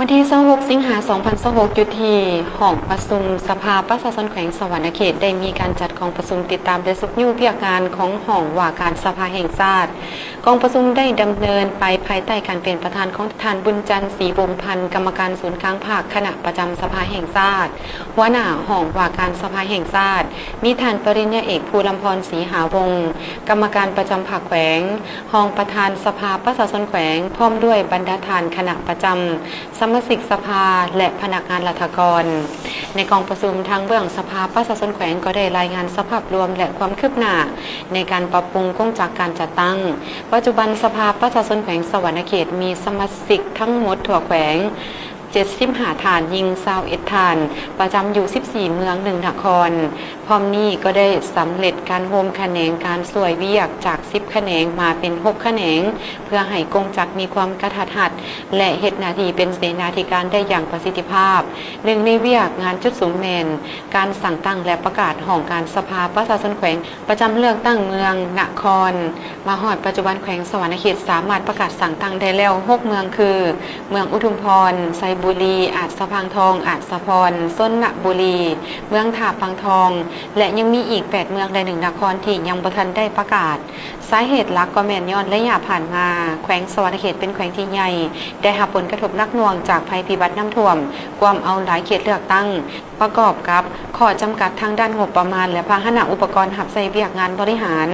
วันที่26สิงหาคม2026อยู่ที่ห้องประชุมสภาประชาชนแขวงสวรรณเขตได้มีการจัดกองประชุมติดตามและสุขยุ่งเกี่ยวกับของห้องว่าการสภาแห่งชาติกองประชุมได้ดำเนินไปภายใต้การเป็นประธานของท่านบุญจันทร์ศรีวงศ์พันธ์กรรมการศูนย์กลางภาคคณะประจำสภาแห่งชาติหัวหน้าห้องว่าการสภาแห่งชาติมีท่านปริญญาเอกภูลำพรศรีหาวงศ์กรรมการประจำภาคแขวงห้องประธานสภาประชาชนแขวงพร้อมด้วยบรรดาท่านคณะประจำสมาชิกสภาและพนักงานรัฐกรในกองประชุมทางเบื้องสภาประชาชนแขวงก็ได้รายงานสภาพรวมและความคืบหน้าในการปรับปรุงกงจากการจัดตั้งปัจจุบันสภาประชาชนแขวงสวรรณเขตมีสมาชิกทั้งหมดทั่วแขวง75ฐานยิง21ฐานประจำอยู่14เมือง1นครพร้อมนี้ก็ได้สำเร็จการโฮมแขนงการสวยเวียกจาก10แขนงมาเป็น6แขนงเพื่อให้กงจักรมีความกระทัดรัดและเฮ็ดหน้าที่เป็นเสนาธิการได้อย่างประสิทธิภาพหนึ่งในเวียกงานจุดสูงแมนการสั่งตั้งและประกาศห้องการสภาประชาชนแขวงประจำเลือกตั้งเมืองนครมาฮอดปัจจุบันแขวงสวรรณเขตสามารถประกาศสั่งตั้งได้แล้ว6เมืองคือเมืองอุทุมพรไซบุรีอาจสะพังทองอาจสะพรส้นนบุรีเมืองถาปังทองและยังมีอีก8เมืองและ1นครที่ยังบ่ทันได้ประกาศสาเหตุหลักก็แม่นย้อนระยะผ่านมาแขวงสวรรณเขตเป็นแขวงที่ใหญ่ได้รับผลกระทบหนักหน่วงจากภัยพิบัติน้ำท่วมความเอาหลายเขตเลือกตั้งประกอบกับข้อจำกัดทางด้านงบประมาณและพาหนะอุปกรณ์หับใส่เวียกงานบริหาร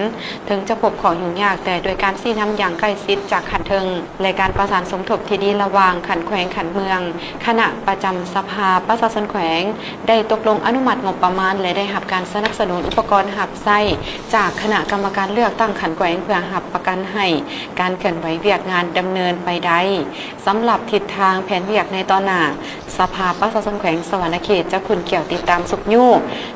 ถึงจะพบข้อยุ่งยากแต่โดยการชี้นำอย่างใกล้ชิดจากขันเทิงและการประสานสมทบที่ดีระหว่างขันแขวงขันเมืองคณะประจำสภาประชาชนแขวงได้ตกลงอนุมัติงบประมาณและได้รับการสนับสนุนอุปกรณ์หับไส้จากคณะกรรมการเลือกตั้งขันแขวงเพื่อหับประกันให้การเคลื่อนไหวเวียกงานดำเนินไปได้สำหรับทิศทางแผนเวียกในตอนหน้าสภาประชาชนแขวงสวรรณเขตจะขุนเกี่ยวติดตามสุขยู่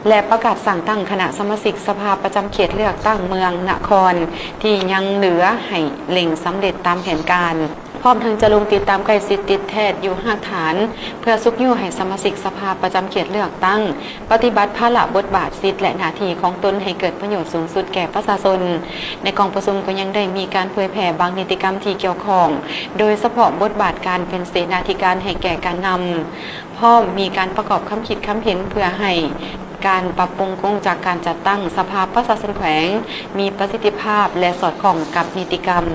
และประกาศสั่งตั้งคณะสมาชิกสภาประจำเขตเลือกตั้งเมืองนครที่ยังเหลือให้เล็งสำเร็จตามแผนการพร้อมทั้งจะลงติดตามใกล้ชิดติดแทดอยู่5ฐานเพื่อสุขยู่ให้สมาชิกสภาประจำเขตเลือกตั้งปฏิบัติภาระบทบาทสิทธิและหน้าที่ของตนให้เกิดประโยชน์สูงสุดแก่ประชาชนในกองประชุมก็ยังได้มีการเผยแผ่บางนิติกรรมที่เกี่ยวข้องโดยเฉพาะบทบาทการเป็นเสนาธิการให้แก่การนำพร้อมมีการประกอบคำคิดคำเห็นเพื่อให้การปรับปรุงกงจากการจัดตั้งสภาประชาชนแขวงมีประสิทธิภาพและสอดคล้องกับนิติกรรม